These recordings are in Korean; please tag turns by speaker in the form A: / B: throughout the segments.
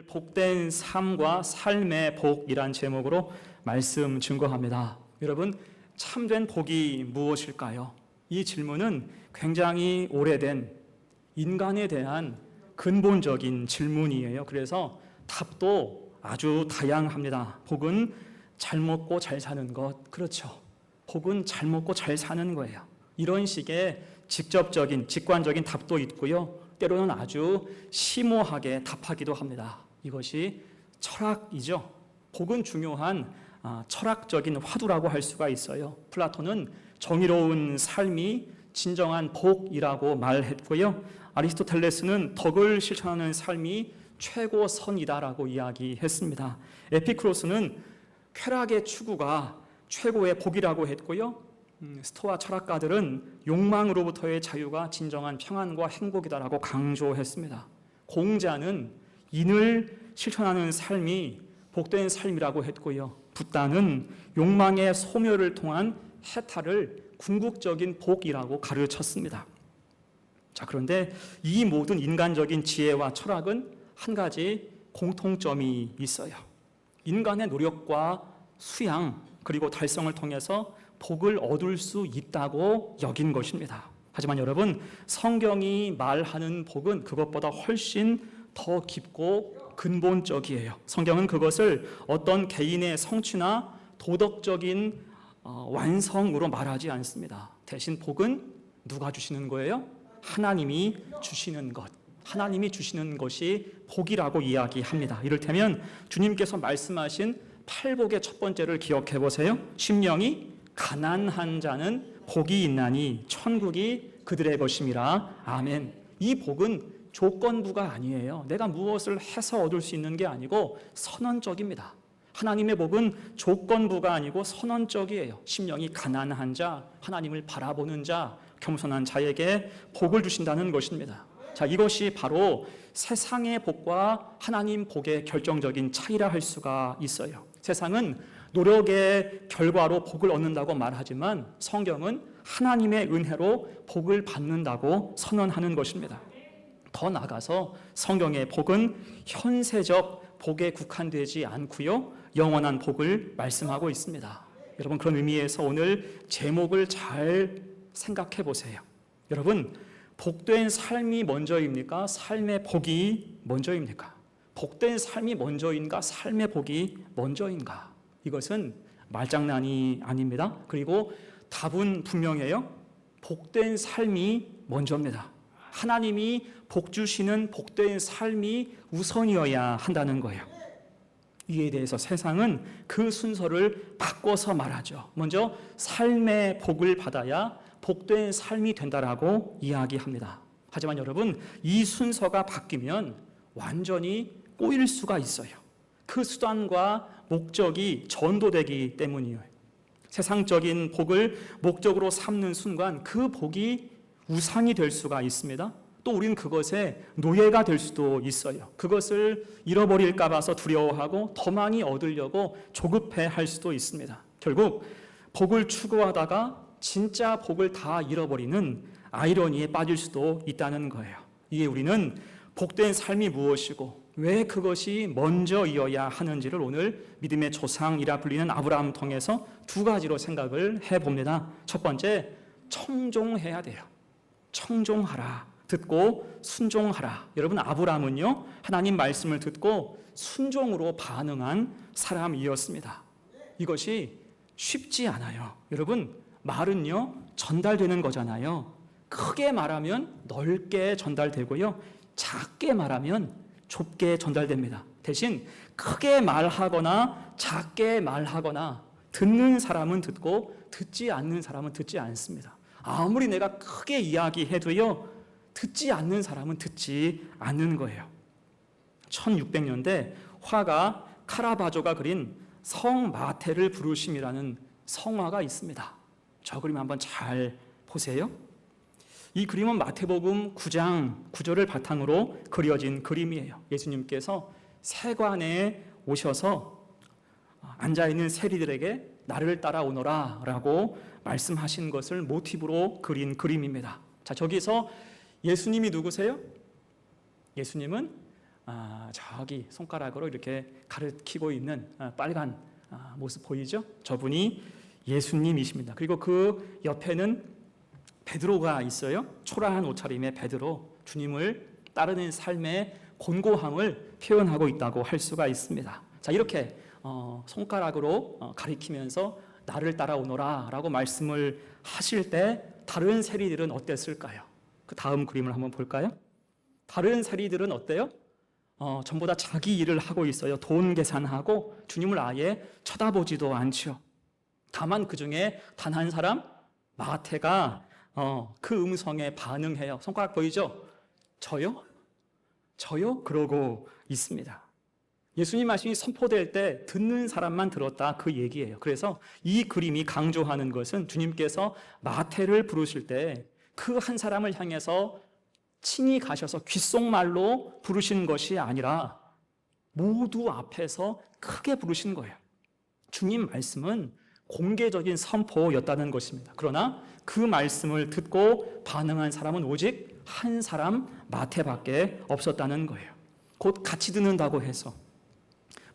A: 복된 삶과 삶의 복이란 제목으로 말씀 증거합니다. 여러분, 참된 복이 무엇일까요? 이 질문은 굉장히 오래된 인간에 대한 근본적인 질문이에요. 그래서 답도 아주 다양합니다. 복은 잘 먹고 잘 사는 것, 그렇죠. 복은 잘 먹고 잘 사는 거예요. 이런 식의 직접적인, 직관적인 답도 있고요. 때로는 아주 심오하게 답하기도 합니다. 이것이 철학이죠. 복은 중요한 철학적인 화두라고 할 수가 있어요. 플라톤은 정의로운 삶이 진정한 복이라고 말했고요. 아리스토텔레스는 덕을 실천하는 삶이 최고선이다라고 이야기했습니다. 에피쿠로스는 쾌락의 추구가 최고의 복이라고 했고요. 스토아 철학가들은 욕망으로부터의 자유가 진정한 평안과 행복이다라고 강조했습니다. 공자는 인을 실천하는 삶이 복된 삶이라고 했고요. 붓다는 욕망의 소멸을 통한 해탈을 궁극적인 복이라고 가르쳤습니다. 자, 그런데 이 모든 인간적인 지혜와 철학은 한 가지 공통점이 있어요. 인간의 노력과 수양 그리고 달성을 통해서 복을 얻을 수 있다고 여긴 것입니다. 하지만 여러분, 성경이 말하는 복은 그것보다 훨씬 더 깊고 근본적이에요. 성경은 그것을 어떤 개인의 성취나 도덕적인 완성으로 말하지 않습니다. 대신 복은 누가 주시는 거예요? 하나님이 주시는 것. 하나님이 주시는 것이 복이라고 이야기합니다. 이를테면 주님께서 말씀하신 팔복의 첫 번째를 기억해 보세요. 심령이 가난한 자는 복이 있나니 천국이 그들의 것임이라. 아멘. 이 복은 조건부가 아니에요. 내가 무엇을 해서 얻을 수 있는 게 아니고 선언적입니다. 하나님의 복은 조건부가 아니고 선언적이에요. 심령이 가난한 자, 하나님을 바라보는 자, 겸손한 자에게 복을 주신다는 것입니다. 자, 이것이 바로 세상의 복과 하나님 복의 결정적인 차이라 할 수가 있어요. 세상은 노력의 결과로 복을 얻는다고 말하지만 성경은 하나님의 은혜로 복을 받는다고 선언하는 것입니다. 더 나아가서 성경의 복은 현세적 복에 국한되지 않고요, 영원한 복을 말씀하고 있습니다. 여러분, 그런 의미에서 오늘 제목을 잘 생각해 보세요. 여러분, 복된 삶이 먼저입니까? 삶의 복이 먼저입니까? 복된 삶이 먼저인가? 삶의 복이 먼저인가? 이것은 말장난이 아닙니다. 그리고 답은 분명해요. 복된 삶이 먼저입니다. 하나님이 복 주시는 복된 삶이 우선이어야 한다는 거예요. 이에 대해서 세상은 그 순서를 바꿔서 말하죠. 먼저 삶의 복을 받아야 복된 삶이 된다라고 이야기합니다. 하지만 여러분, 이 순서가 바뀌면 완전히 꼬일 수가 있어요. 그 수단과 목적이 전도되기 때문이에요. 세상적인 복을 목적으로 삼는 순간 그 복이 우상이 될 수가 있습니다. 또 우리는 그것에 노예가 될 수도 있어요. 그것을 잃어버릴까 봐서 두려워하고 더 많이 얻으려고 조급해 할 수도 있습니다. 결국 복을 추구하다가 진짜 복을 다 잃어버리는 아이러니에 빠질 수도 있다는 거예요. 이게 우리는 복된 삶이 무엇이고 왜 그것이 먼저이어야 하는지를 오늘 믿음의 조상이라 불리는 아브라함을 통해서 두 가지로 생각을 해봅니다. 첫 번째, 청종해야 돼요. 청종하라. 듣고 순종하라. 여러분, 아브라함은요, 하나님 말씀을 듣고 순종으로 반응한 사람이었습니다. 이것이 쉽지 않아요. 여러분, 말은요, 전달되는 거잖아요. 크게 말하면 넓게 전달되고요, 작게 말하면 좁게 전달됩니다. 대신 크게 말하거나 작게 말하거나 듣는 사람은 듣고 듣지 않는 사람은 듣지 않습니다. 아무리 내가 크게 이야기해도요, 듣지 않는 사람은 듣지 않는 거예요. 1600년대 화가 카라바조가 그린 성마태를 부르심이라는 성화가 있습니다. 저 그림 한번 잘 보세요. 이 그림은 마태복음 9장 9절을 바탕으로 그려진 그림이에요. 예수님께서 세관에 오셔서 앉아있는 세리들에게 나를 따라오너라 라고 말씀하신 것을 모티브로 그린 그림입니다. 자, 저기서 예수님이 누구세요? 예수님은 저기 손가락으로 이렇게 가리키고 있는 빨간 모습 보이죠? 저분이 예수님이십니다. 그리고 그 옆에는 베드로가 있어요. 초라한 옷차림의 베드로, 주님을 따르는 삶의 곤고함을 표현하고 있다고 할 수가 있습니다. 자, 이렇게 손가락으로 가리키면서 나를 따라오너라 라고 말씀을 하실 때 다른 세리들은 어땠을까요? 그 다음 그림을 한번 볼까요? 다른 세리들은 어때요? 전부 다 자기 일을 하고 있어요. 돈 계산하고 주님을 아예 쳐다보지도 않죠. 다만 그 중에 단 한 사람, 마태가 그 음성에 반응해요. 손가락 보이죠? 저요? 저요? 그러고 있습니다. 예수님 말씀이 선포될 때 듣는 사람만 들었다, 그 얘기예요. 그래서 이 그림이 강조하는 것은 주님께서 마태를 부르실 때 그 한 사람을 향해서 친히 가셔서 귓속말로 부르신 것이 아니라 모두 앞에서 크게 부르신 거예요. 주님 말씀은 공개적인 선포였다는 것입니다. 그러나 그 말씀을 듣고 반응한 사람은 오직 한 사람, 마태밖에 없었다는 거예요. 곧 같이 듣는다고 해서,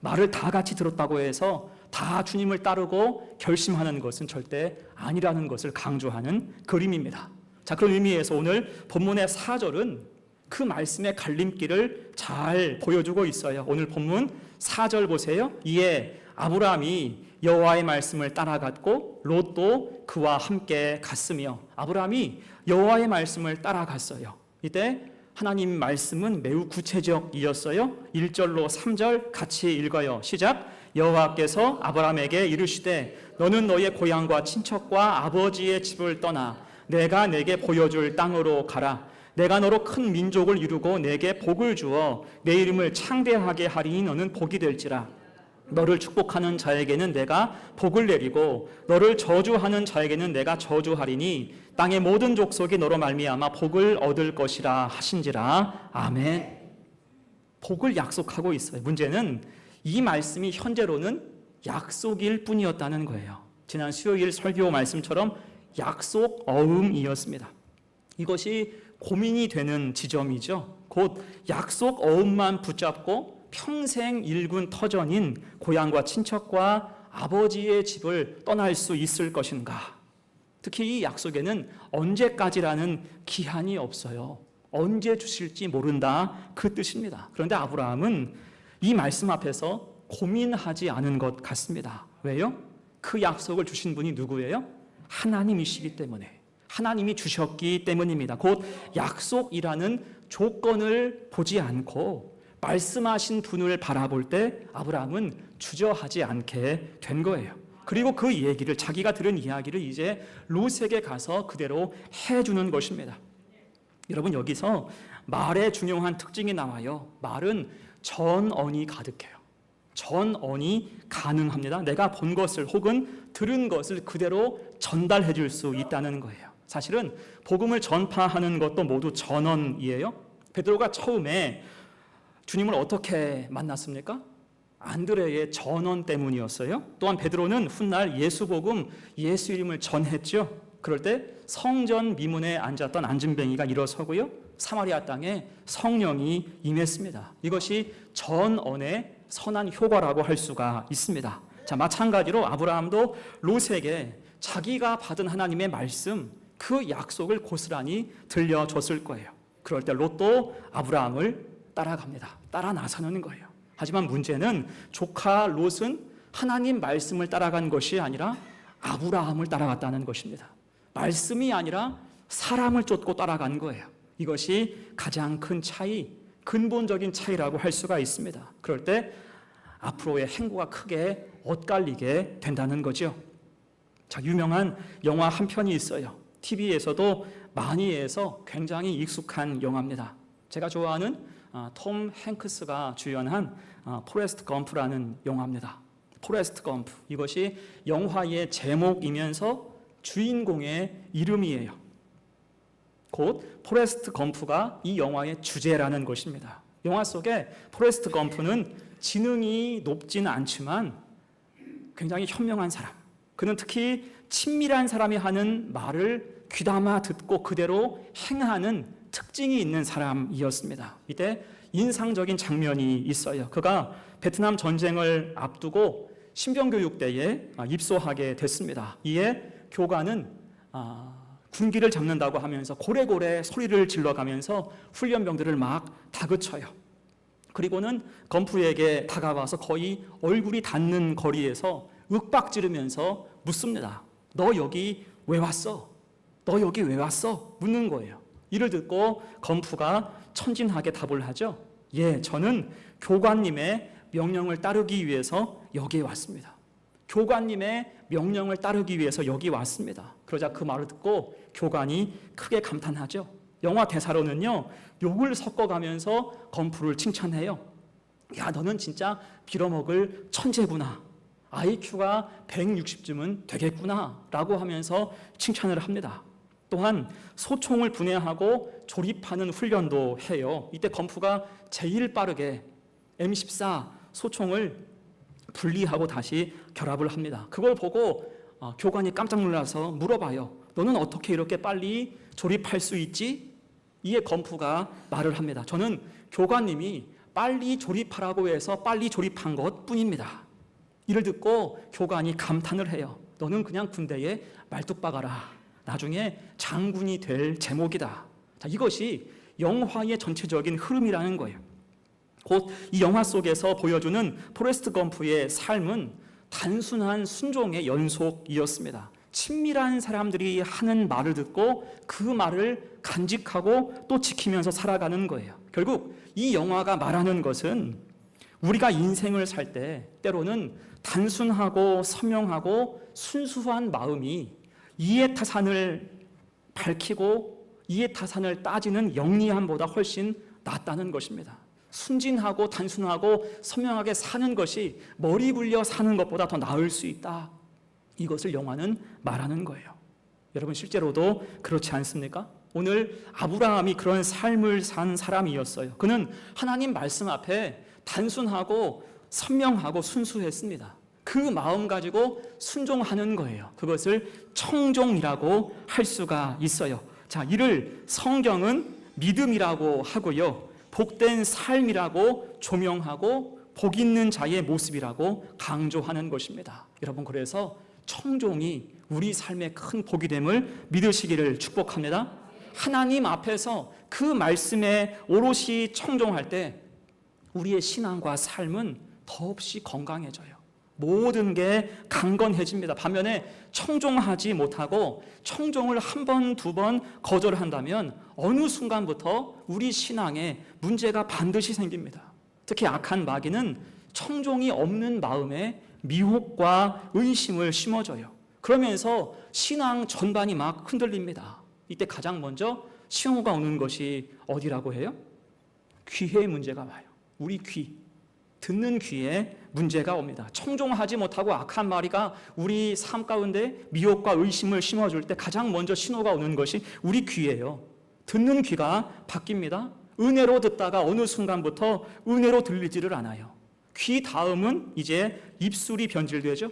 A: 말을 다 같이 들었다고 해서 다 주님을 따르고 결심하는 것은 절대 아니라는 것을 강조하는 그림입니다. 자, 그런 의미에서 오늘 본문의 4절은 그 말씀의 갈림길을 잘 보여주고 있어요. 오늘 본문 4절 보세요. 이에 아브라함이 여호와의 말씀을 따라갔고 롯도 그와 함께 갔으며, 아브라함이 여호와의 말씀을 따라갔어요. 이때 하나님 말씀은 매우 구체적이었어요. 1절로 3절 같이 읽어요. 시작. 여호와께서 아브라함에게 이르시되 너는 너의 고향과 친척과 아버지의 집을 떠나 내가 내게 보여줄 땅으로 가라. 내가 너로 큰 민족을 이루고 내게 복을 주어 내 이름을 창대하게 하리니 너는 복이 될지라. 너를 축복하는 자에게는 내가 복을 내리고 너를 저주하는 자에게는 내가 저주하리니 땅의 모든 족속이 너로 말미암아 복을 얻을 것이라 하신지라. 아멘. 복을 약속하고 있어요. 문제는 이 말씀이 현재로는 약속일 뿐이었다는 거예요. 지난 수요일 설교 말씀처럼 약속 어음이었습니다. 이것이 고민이 되는 지점이죠. 곧 약속 어음만 붙잡고 평생 일군 터전인 고향과 친척과 아버지의 집을 떠날 수 있을 것인가? 특히 이 약속에는 언제까지라는 기한이 없어요. 언제 주실지 모른다, 그 뜻입니다. 그런데 아브라함은 이 말씀 앞에서 고민하지 않은 것 같습니다. 왜요? 그 약속을 주신 분이 누구예요? 하나님이시기 때문에, 하나님이 주셨기 때문입니다. 곧 약속이라는 조건을 보지 않고 말씀하신 분을 바라볼 때 아브라함은 주저하지 않게 된 거예요. 그리고 그 얘기를, 자기가 들은 이야기를 이제 롯에게 가서 그대로 해주는 것입니다. 여러분, 여기서 말의 중요한 특징이 나와요. 말은 전언이 가득해요. 전언이 가능합니다. 내가 본 것을 혹은 들은 것을 그대로 전달해 줄 수 있다는 거예요. 사실은 복음을 전파하는 것도 모두 전언이에요. 베드로가 처음에 주님을 어떻게 만났습니까? 안드레의 전언 때문이었어요. 또한 베드로는 훗날 예수 복음, 예수 이름을 전했죠. 그럴 때 성전 미문에 앉았던 안진뱅이가 일어서고요, 사마리아 땅에 성령이 임했습니다. 이것이 전언의 선한 효과라고 할 수가 있습니다. 자, 마찬가지로 아브라함도 롯에게 자기가 받은 하나님의 말씀, 그 약속을 고스란히 들려줬을 거예요. 그럴 때 롯도 아브라함을 따라갑니다. 따라 나서는 거예요. 하지만 문제는 조카 롯은 하나님 말씀을 따라간 것이 아니라 아브라함을 따라갔다는 것입니다. 말씀이 아니라 사람을 쫓고 따라간 거예요. 이것이 가장 큰 차이, 근본적인 차이라고 할 수가 있습니다. 그럴 때 앞으로의 행보가 크게 엇갈리게 된다는 거죠. 자, 유명한 영화 한 편이 있어요. TV에서도 많이 해서 굉장히 익숙한 영화입니다. 제가 좋아하는 톰 행크스가 주연한 포레스트 검프라는 영화입니다. 포레스트 검프, 이것이 영화의 제목이면서 주인공의 이름이에요. 곧 포레스트 검프가 이 영화의 주제라는 것입니다. 영화 속에 포레스트 검프는 지능이 높지는 않지만 굉장히 현명한 사람, 그는 특히 친밀한 사람이 하는 말을 귀담아 듣고 그대로 행하는 특징이 있는 사람이었습니다. 이때 인상적인 장면이 있어요. 그가 베트남 전쟁을 앞두고 신병교육대에 입소하게 됐습니다. 이에 교관은 군기를 잡는다고 하면서 고래고래 소리를 질러가면서 훈련병들을 막 다그쳐요. 그리고는 건프에게 다가와서 거의 얼굴이 닿는 거리에서 윽박지르면서 묻습니다. 너 여기 왜 왔어? 너 여기 왜 왔어? 묻는 거예요. 이를 듣고 건프가 천진하게 답을 하죠. 예, 저는 교관님의 명령을 따르기 위해서 여기에 왔습니다. 교관님의 명령을 따르기 위해서 여기 왔습니다. 그러자 그 말을 듣고 교관이 크게 감탄하죠. 영화 대사로는요, 욕을 섞어가면서 건프를 칭찬해요. 야, 너는 진짜 빌어먹을 천재구나. IQ가 160쯤은 되겠구나 라고 하면서 칭찬을 합니다. 또한 소총을 분해하고 조립하는 훈련도 해요. 이때 건프가 제일 빠르게 M14 소총을 분리하고 다시 결합을 합니다. 그걸 보고 교관이 깜짝 놀라서 물어봐요. 너는 어떻게 이렇게 빨리 조립할 수 있지? 이에 건프가 말을 합니다. 저는 교관님이 빨리 조립하라고 해서 빨리 조립한 것 뿐입니다. 이를 듣고 교관이 감탄을 해요. 너는 그냥 군대에 말뚝박아라. 나중에 장군이 될 제목이다. 자, 이것이 영화의 전체적인 흐름이라는 거예요. 곧 이 영화 속에서 보여주는 포레스트 검프의 삶은 단순한 순종의 연속이었습니다. 친밀한 사람들이 하는 말을 듣고 그 말을 간직하고 또 지키면서 살아가는 거예요. 결국 이 영화가 말하는 것은 우리가 인생을 살 때 때로는 단순하고 선명하고 순수한 마음이 이해타산을 밝히고 이해타산을 따지는 영리함보다 훨씬 낫다는 것입니다. 순진하고 단순하고 선명하게 사는 것이 머리 굴려 사는 것보다 더 나을 수 있다. 이것을 영화는 말하는 거예요. 여러분 실제로도 그렇지 않습니까? 오늘 아브라함이 그런 삶을 산 사람이었어요. 그는 하나님 말씀 앞에 단순하고 선명하고 순수했습니다. 그 마음 가지고 순종하는 거예요. 그것을 청종이라고 할 수가 있어요. 자, 이를 성경은 믿음이라고 하고요. 복된 삶이라고 조명하고 복 있는 자의 모습이라고 강조하는 것입니다. 여러분 그래서 청종이 우리 삶의 큰 복이 됨을 믿으시기를 축복합니다. 하나님 앞에서 그 말씀에 오롯이 청종할 때 우리의 신앙과 삶은 더없이 건강해져요. 모든 게 강건해집니다. 반면에 청종하지 못하고 청종을 한 번, 두 번 거절한다면 어느 순간부터 우리 신앙에 문제가 반드시 생깁니다. 특히 악한 마귀는 청종이 없는 마음에 미혹과 의심을 심어줘요. 그러면서 신앙 전반이 막 흔들립니다. 이때 가장 먼저 신호가 오는 것이 어디라고 해요? 귀에 문제가 와요. 우리 귀. 듣는 귀에 문제가 옵니다. 청종하지 못하고 악한 마귀가 우리 삶 가운데 미혹과 의심을 심어줄 때 가장 먼저 신호가 오는 것이 우리 귀예요. 듣는 귀가 바뀝니다. 은혜로 듣다가 어느 순간부터 은혜로 들리지를 않아요. 귀 다음은 이제 입술이 변질되죠.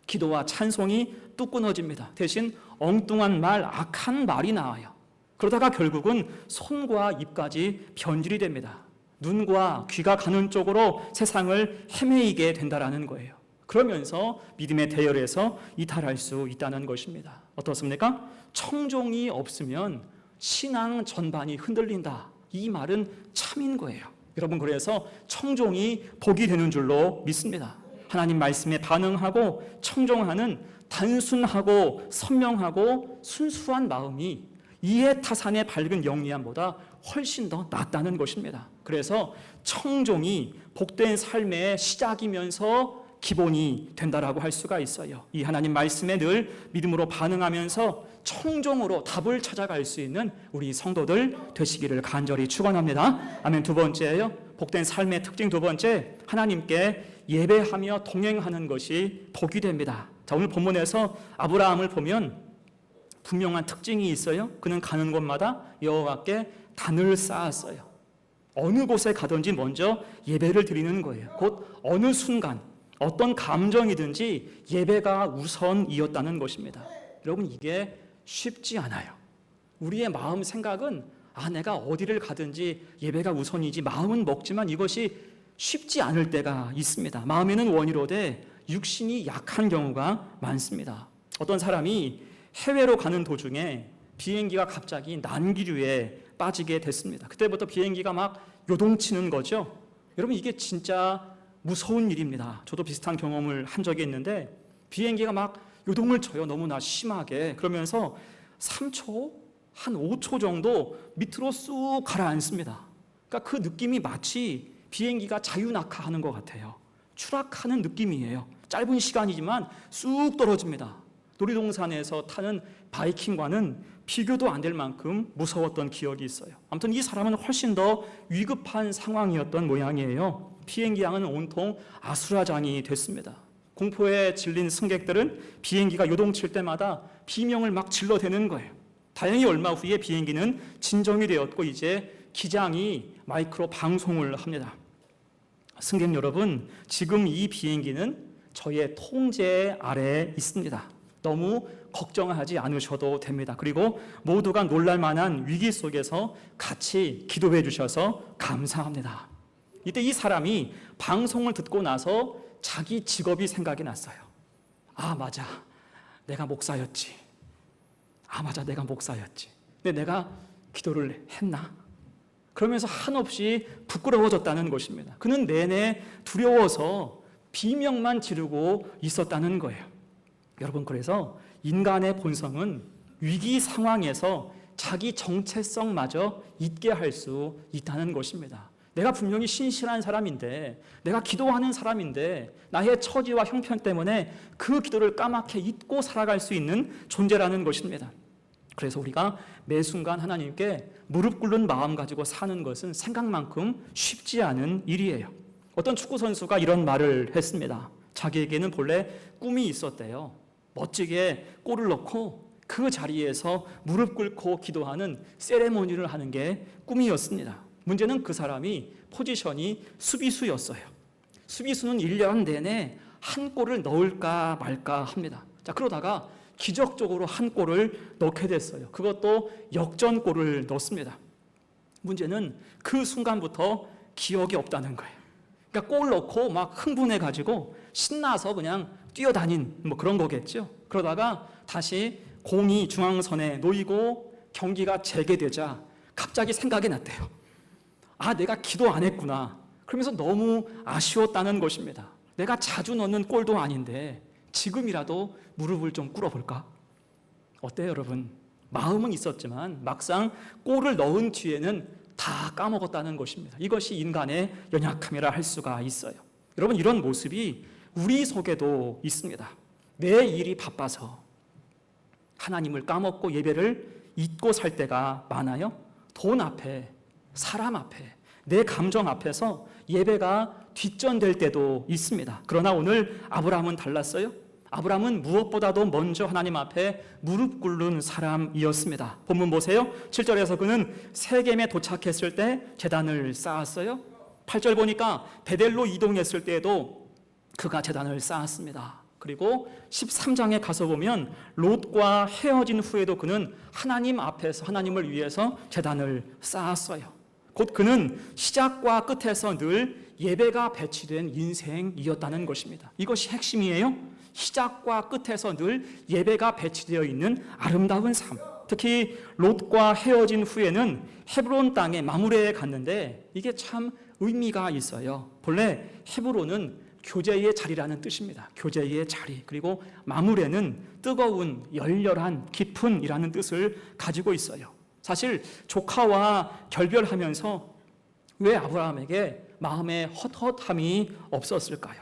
A: 기도와 찬송이 뚝 끊어집니다. 대신 엉뚱한 말, 악한 말이 나와요. 그러다가 결국은 손과 입까지 변질이 됩니다. 눈과 귀가 가는 쪽으로 세상을 헤매이게 된다라는 거예요. 그러면서 믿음의 대열에서 이탈할 수 있다는 것입니다. 어떻습니까? 청종이 없으면 신앙 전반이 흔들린다. 이 말은 참인 거예요. 여러분 그래서 청종이 복이 되는 줄로 믿습니다. 하나님 말씀에 반응하고 청종하는 단순하고 선명하고 순수한 마음이 이해타산의 밝은 영리함보다 훨씬 더 낫다는 것입니다. 그래서 청종이 복된 삶의 시작이면서 기본이 된다라고 할 수가 있어요. 이 하나님 말씀에 늘 믿음으로 반응하면서 청종으로 답을 찾아갈 수 있는 우리 성도들 되시기를 간절히 축원합니다. 아멘. 두 번째예요. 복된 삶의 특징 두 번째, 하나님께 예배하며 동행하는 것이 복이 됩니다. 자, 오늘 본문에서 아브라함을 보면 분명한 특징이 있어요. 그는 가는 곳마다 여호와께 단을 쌓았어요. 어느 곳에 가든지 먼저 예배를 드리는 거예요. 곧 어느 순간 어떤 감정이든지 예배가 우선이었다는 것입니다. 여러분 이게 쉽지 않아요. 우리의 마음 생각은 내가 어디를 가든지 예배가 우선이지 마음은 먹지만 이것이 쉽지 않을 때가 있습니다. 마음에는 원이로되 육신이 약한 경우가 많습니다. 어떤 사람이 해외로 가는 도중에 비행기가 갑자기 난기류에 빠지게 됐습니다. 그때부터 비행기가 막 요동치는 거죠. 여러분, 이게 진짜 무서운 일입니다. 저도 비슷한 경험을 한 적이 있는데 비행기가 막 요동을 쳐요. 너무나 심하게. 그러면서 3초, 한 5초 정도 밑으로 쑥 가라앉습니다. 그러니까 그 느낌이 마치 비행기가 자유낙하하는 것 같아요. 추락하는 느낌이에요. 짧은 시간이지만 쑥 떨어집니다. 놀이동산에서 타는 바이킹과는 비교도 안 될 만큼 무서웠던 기억이 있어요. 아무튼 이 사람은 훨씬 더 위급한 상황이었던 모양이에요. 비행기 양은 온통 아수라장이 됐습니다. 공포에 질린 승객들은 비행기가 요동칠 때마다 비명을 막 질러대는 거예요. 다행히 얼마 후에 비행기는 진정이 되었고 이제 기장이 마이크로 방송을 합니다. 승객 여러분, 지금 이 비행기는 저의 통제 아래에 있습니다. 너무 걱정하지 않으셔도 됩니다. 그리고 모두가 놀랄만한 위기 속에서 같이 기도해 주셔서 감사합니다. 이때 이 사람이 방송을 듣고 나서 자기 직업이 생각이 났어요. 맞아. 내가 목사였지. 맞아. 내가 목사였지. 근데 내가 기도를 했나? 그러면서 한없이 부끄러워졌다는 것입니다. 그는 내내 두려워서 비명만 지르고 있었다는 거예요. 여러분, 그래서 인간의 본성은 위기 상황에서 자기 정체성마저 잊게 할 수 있다는 것입니다. 내가 분명히 신실한 사람인데, 내가 기도하는 사람인데 나의 처지와 형편 때문에 그 기도를 까맣게 잊고 살아갈 수 있는 존재라는 것입니다. 그래서 우리가 매 순간 하나님께 무릎 꿇는 마음 가지고 사는 것은 생각만큼 쉽지 않은 일이에요. 어떤 축구 선수가 이런 말을 했습니다. 자기에게는 본래 꿈이 있었대요. 멋지게 골을 넣고 그 자리에서 무릎 꿇고 기도하는 세레모니를 하는 게 꿈이었습니다. 문제는 그 사람이 포지션이 수비수였어요. 수비수는 1년 내내 한 골을 넣을까 말까 합니다. 자, 그러다가 기적적으로 한 골을 넣게 됐어요. 그것도 역전골을 넣습니다. 문제는 그 순간부터 기억이 없다는 거예요. 그러니까 골 넣고 막 흥분해가지고 신나서 그냥 뛰어다닌 그런 거겠죠. 그러다가 다시 공이 중앙선에 놓이고 경기가 재개되자 갑자기 생각이 났대요. 내가 기도 안 했구나. 그러면서 너무 아쉬웠다는 것입니다. 내가 자주 넣는 골도 아닌데 지금이라도 무릎을 좀 꿇어볼까? 어때요, 여러분? 마음은 있었지만 막상 골을 넣은 뒤에는 다 까먹었다는 것입니다. 이것이 인간의 연약함이라 할 수가 있어요. 여러분, 이런 모습이 우리 속에도 있습니다. 내 일이 바빠서 하나님을 까먹고 예배를 잊고 살 때가 많아요. 돈 앞에, 사람 앞에, 내 감정 앞에서 예배가 뒷전될 때도 있습니다. 그러나 오늘 아브라함은 달랐어요. 아브라함은 무엇보다도 먼저 하나님 앞에 무릎 꿇는 사람이었습니다. 본문 보세요. 7절에서 그는 세겜에 도착했을 때 제단을 쌓았어요. 8절 보니까 베델로 이동했을 때에도 그가 제단을 쌓았습니다. 그리고 13장에 가서 보면 롯과 헤어진 후에도 그는 하나님 앞에서 하나님을 위해서 제단을 쌓았어요. 곧 그는 시작과 끝에서 늘 예배가 배치된 인생이었다는 것입니다. 이것이 핵심이에요. 시작과 끝에서 늘 예배가 배치되어 있는 아름다운 삶. 특히 롯과 헤어진 후에는 헤브론 땅에 마므레에 갔는데 이게 참 의미가 있어요. 본래 헤브론은 교제의 자리라는 뜻입니다. 교제의 자리. 그리고 마므레는 뜨거운, 열렬한, 깊은이라는 뜻을 가지고 있어요. 사실 조카와 결별하면서 왜 아브라함에게 마음에 헛헛함이 없었을까요?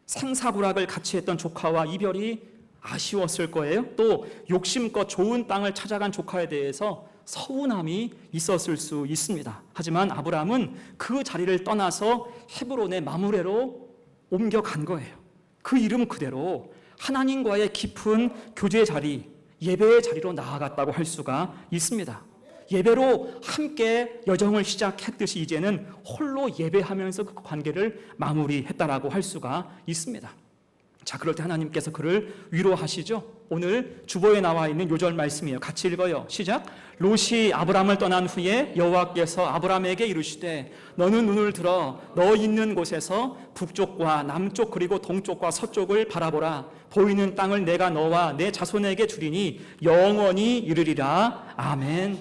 A: 생사부락을 같이 했던 조카와 이별이 아쉬웠을 거예요. 또 욕심껏 좋은 땅을 찾아간 조카에 대해서 서운함이 있었을 수 있습니다. 하지만 아브라함은 그 자리를 떠나서 헤브론의 마므레로 옮겨간 거예요. 그 이름 그대로 하나님과의 깊은 교제의 자리, 예배의 자리로 나아갔다고 할 수가 있습니다. 예배로 함께 여정을 시작했듯이 이제는 홀로 예배하면서 그 관계를 마무리했다라고 할 수가 있습니다. 자, 그럴 때 하나님께서 그를 위로하시죠. 오늘 주보에 나와 있는 요절 말씀이에요. 같이 읽어요. 시작. 롯이 아브람을 떠난 후에 여호와께서 아브람에게 이르시되 너는 눈을 들어 너 있는 곳에서 북쪽과 남쪽 그리고 동쪽과 서쪽을 바라보라. 보이는 땅을 내가 너와 내 자손에게 주리니 영원히 이르리라. 아멘.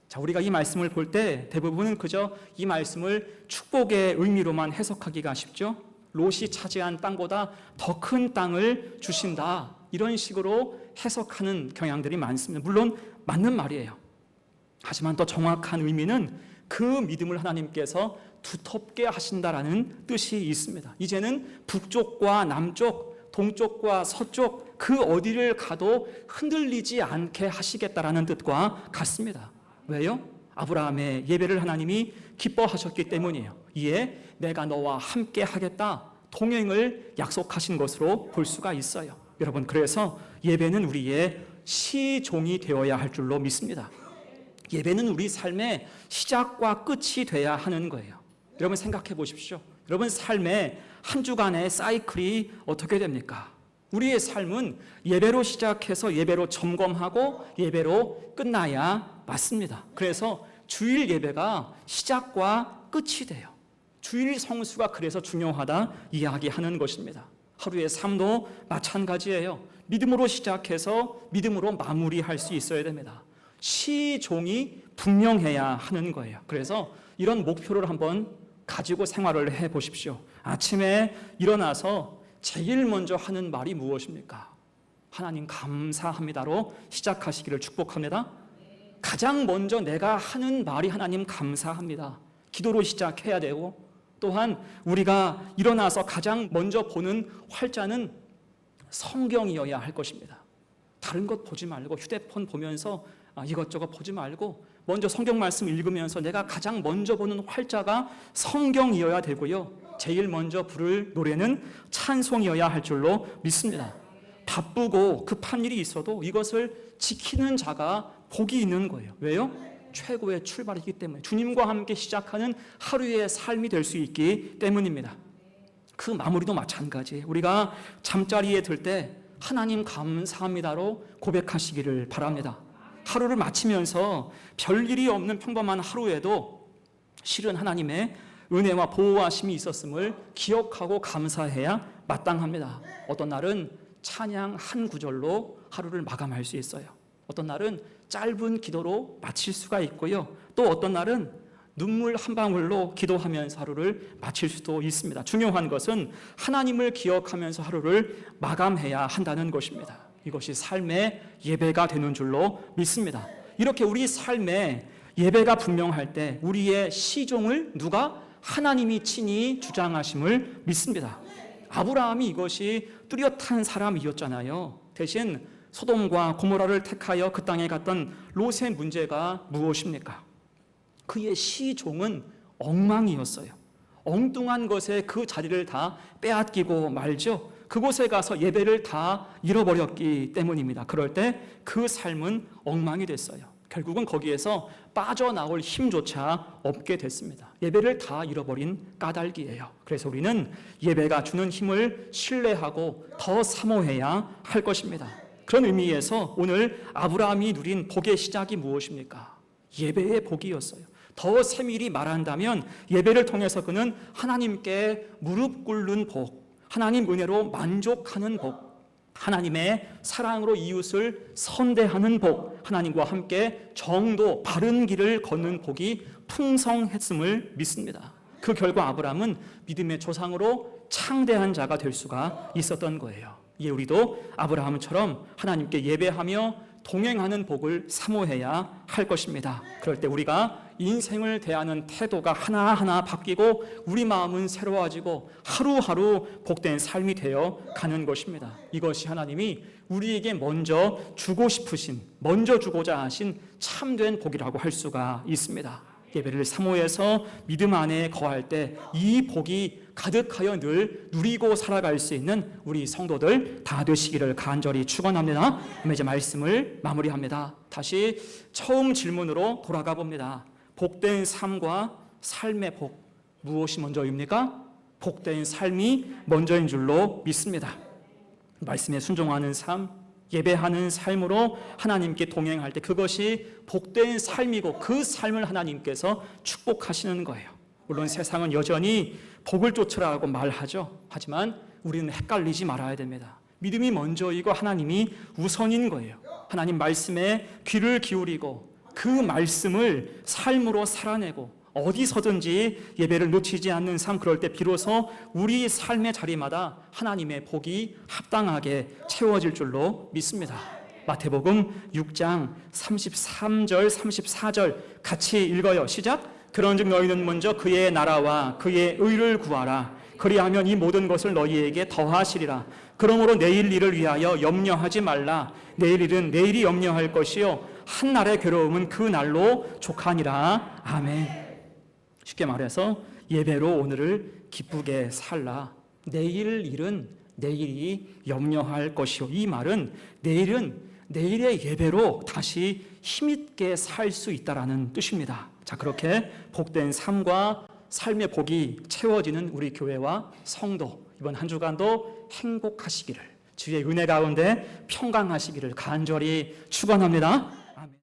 A: 자, 우리가 이 말씀을 볼 때 대부분은 그저 이 말씀을 축복의 의미로만 해석하기가 쉽죠. 롯이 차지한 땅보다 더 큰 땅을 주신다, 이런 식으로 해석하는 경향들이 많습니다. 물론 맞는 말이에요. 하지만 더 정확한 의미는 그 믿음을 하나님께서 두텁게 하신다라는 뜻이 있습니다. 이제는 북쪽과 남쪽, 동쪽과 서쪽 그 어디를 가도 흔들리지 않게 하시겠다라는 뜻과 같습니다. 왜요? 아브라함의 예배를 하나님이 기뻐하셨기 때문이에요. 이에 내가 너와 함께 하겠다, 동행을 약속하신 것으로 볼 수가 있어요. 여러분, 그래서 예배는 우리의 시종이 되어야 할 줄로 믿습니다. 예배는 우리 삶의 시작과 끝이 돼야 하는 거예요. 여러분 생각해 보십시오. 여러분 삶의 한 주간의 사이클이 어떻게 됩니까? 우리의 삶은 예배로 시작해서 예배로 점검하고 예배로 끝나야 맞습니다. 그래서 주일 예배가 시작과 끝이 돼요. 주일 성수가 그래서 중요하다 이야기하는 것입니다. 하루의 삶도 마찬가지예요. 믿음으로 시작해서 믿음으로 마무리할 수 있어야 됩니다. 시종이 분명해야 하는 거예요. 그래서 이런 목표를 한번 가지고 생활을 해 보십시오. 아침에 일어나서 제일 먼저 하는 말이 무엇입니까? 하나님 감사합니다로 시작하시기를 축복합니다. 가장 먼저 내가 하는 말이 하나님 감사합니다. 기도로 시작해야 되고, 또한 우리가 일어나서 가장 먼저 보는 활자는 성경이어야 할 것입니다. 다른 것 보지 말고 휴대폰 보면서 이것저것 보지 말고 먼저 성경 말씀 읽으면서 내가 가장 먼저 보는 활자가 성경이어야 되고요. 제일 먼저 부를 노래는 찬송이어야 할 줄로 믿습니다. 바쁘고 급한 일이 있어도 이것을 지키는 자가 복이 있는 거예요. 왜요? 최고의 출발이기 때문에, 주님과 함께 시작하는 하루의 삶이 될 수 있기 때문입니다. 그 마무리도 마찬가지예요. 우리가 잠자리에 들 때 하나님 감사합니다로 고백하시기를 바랍니다. 하루를 마치면서 별일이 없는 평범한 하루에도 실은 하나님의 은혜와 보호하심이 있었음을 기억하고 감사해야 마땅합니다. 어떤 날은 찬양 한 구절로 하루를 마감할 수 있어요. 어떤 날은 짧은 기도로 마칠 수가 있고요. 또 어떤 날은 눈물 한 방울로 기도하면서 하루를 마칠 수도 있습니다. 중요한 것은 하나님을 기억하면서 하루를 마감해야 한다는 것입니다. 이것이 삶의 예배가 되는 줄로 믿습니다. 이렇게 우리 삶의 예배가 분명할 때 우리의 시종을 누가? 하나님이 친히 주장하심을 믿습니다. 아브라함이 이것이 뚜렷한 사람이었잖아요. 대신 소돔과 고모라를 택하여 그 땅에 갔던 롯의 문제가 무엇입니까? 그의 시종은 엉망이었어요. 엉뚱한 것에 그 자리를 다 빼앗기고 말죠. 그곳에 가서 예배를 다 잃어버렸기 때문입니다. 그럴 때 그 삶은 엉망이 됐어요. 결국은 거기에서 빠져나올 힘조차 없게 됐습니다. 예배를 다 잃어버린 까닭이에요. 그래서 우리는 예배가 주는 힘을 신뢰하고 더 사모해야 할 것입니다. 그런 의미에서 오늘 아브라함이 누린 복의 시작이 무엇입니까? 예배의 복이었어요. 더 세밀히 말한다면 예배를 통해서 그는 하나님께 무릎 꿇는 복, 하나님 은혜로 만족하는 복, 하나님의 사랑으로 이웃을 선대하는 복, 하나님과 함께 정도 바른 길을 걷는 복이 풍성했음을 믿습니다. 그 결과 아브라함은 믿음의 조상으로 창대한 자가 될 수가 있었던 거예요. 이에 우리도 아브라함처럼 하나님께 예배하며 동행하는 복을 사모해야 할 것입니다. 그럴 때 우리가 인생을 대하는 태도가 하나하나 바뀌고 우리 마음은 새로워지고 하루하루 복된 삶이 되어 가는 것입니다. 이것이 하나님이 우리에게 먼저 주고 싶으신, 먼저 주고자 하신 참된 복이라고 할 수가 있습니다. 예배를 사모해서 믿음 안에 거할 때 이 복이 가득하여 늘 누리고 살아갈 수 있는 우리 성도들 다 되시기를 간절히 축원합니다. 그럼 이제 말씀을 마무리합니다. 다시 처음 질문으로 돌아가 봅니다. 복된 삶과 삶의 복, 무엇이 먼저입니까? 복된 삶이 먼저인 줄로 믿습니다. 말씀에 순종하는 삶, 예배하는 삶으로 하나님께 동행할 때 그것이 복된 삶이고 그 삶을 하나님께서 축복하시는 거예요. 물론 세상은 여전히 복을 쫓으라고 말하죠. 하지만 우리는 헷갈리지 말아야 됩니다. 믿음이 먼저이고 하나님이 우선인 거예요. 하나님 말씀에 귀를 기울이고 그 말씀을 삶으로 살아내고 어디서든지 예배를 놓치지 않는 삶, 그럴 때 비로소 우리 삶의 자리마다 하나님의 복이 합당하게 채워질 줄로 믿습니다. 마태복음 6장 33절 34절 같이 읽어요. 시작. 그런즉 너희는 먼저 그의 나라와 그의 의를 구하라. 그리하면 이 모든 것을 너희에게 더하시리라. 그러므로 내일 일을 위하여 염려하지 말라. 내일 일은 내일이 염려할 것이요 한 날의 괴로움은 그 날로 족하니라. 아멘. 쉽게 말해서 예배로 오늘을 기쁘게 살라. 내일 일은 내일이 염려할 것이요. 이 말은 내일은 내일의 예배로 다시 힘있게 살 수 있다라는 뜻입니다. 자, 그렇게 복된 삶과 삶의 복이 채워지는 우리 교회와 성도, 이번 한 주간도 행복하시기를, 주의 은혜 가운데 평강하시기를 간절히 축원합니다.